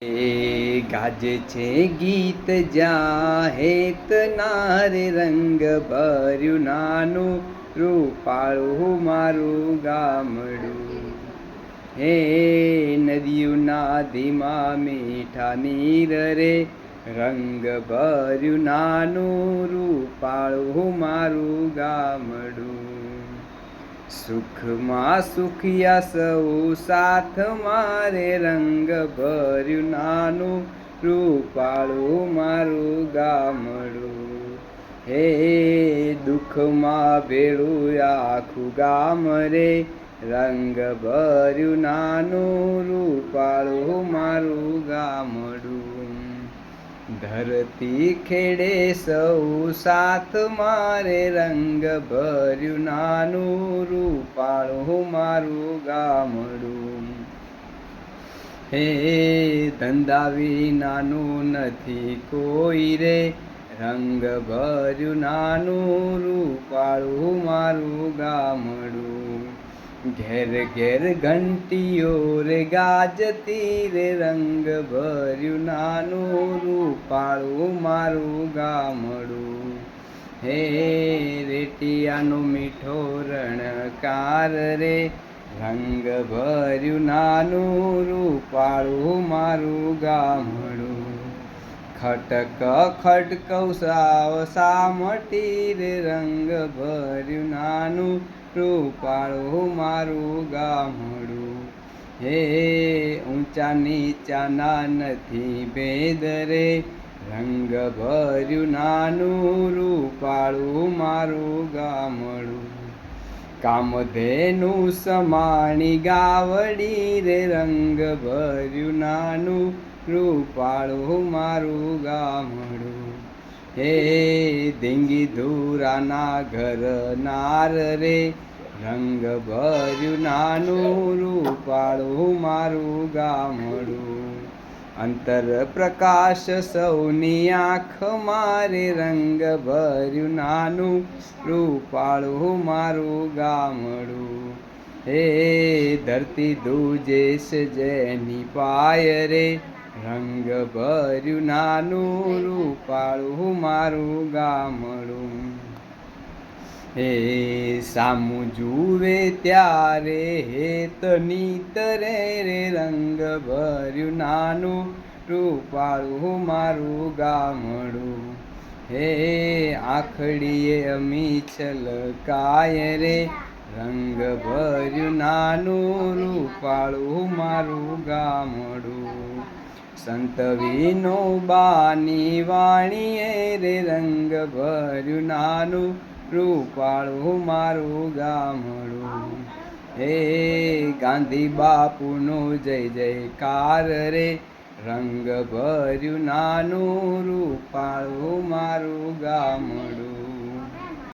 એ ગાજે છે ગીત જ્યાં હેતના રે રંગ ભર્યું નાનું રૂપાળું મારું ગામડું. હે નદીઓના ધીમા મીઠા નીર રે રંગ ભર્યું નાનું રૂપાળું મારું ગામડું. સુખમાં સુખિયા સૌ સાથ મારે રંગ ભર્યું નાનું રૂપાળું મારું ગામડું. હે દુઃખમાં ભેળું આખું ગામ રે રંગ ભર્યું નાનું રૂપાળું મારું ગામડું. ધરતી ખેડે સૌ સાથ મારે રંગ ભર્યું નાનું રૂપાળું મારું ગામડું. હે ધંધા વિનાનું નથી કોઈ રે રંગ ભર્યું નાનું રૂપાળું મારું ગામડું. ઘેર ઘેર ઘંટીઓ રે ગાજતી રે રંગ ભર્યું નાનું રૂપાળું મારું ગામડું. હે રેટિયાનો મીઠો રણકાર રે રંગ ભર્યું નાનું રૂપાળું મારું ગામડું. ખટક ખટકવ સાવ સામટી રે રંગ ભર્યું નાનું રૂપાળું મારું ગામડું. હે ઊંચા નીચાના નથી ભેદ રે રંગ ભર્યું નાનું રૂપાળું મારું ગામડું. કામધેનુ સમાણી ગાવડી રે રંગ ભર્યું નાનું રૂપાળું મારું ગામડું. હે ધીંગી ધુરાના ઘર નાર રે રંગ ભર્યું નાનું રૂપાળું મારું ગામડું. અંતર પ્રકાશ સૌની આંખ મારે રંગ ભર્યું નાનું રૂપાળું મારું ગામડું. હે ધરતી દૂજે જેની પાય રે રંગ ભર્યું નાનું રૂપાળું મારું ગામડું. હે સામું જુએ ત્યારે હેત નીતરે રે રંગ ભર્યું નાનું રૂપાળું મારું ગામડું. હે આખડીએ અમી છલકાય રે રંગ ભર્યું નાનું રૂપાળું મારું ગામડું. સંત વિનોબાની વાણીએ રે રંગ ભર્યું નાનું રૂપાળું મારું ગામડું. હે ગાંધી બાપુનો જય જયકાર રે રંગ ભર્યું નાનું રૂપાળું મારું ગામડું.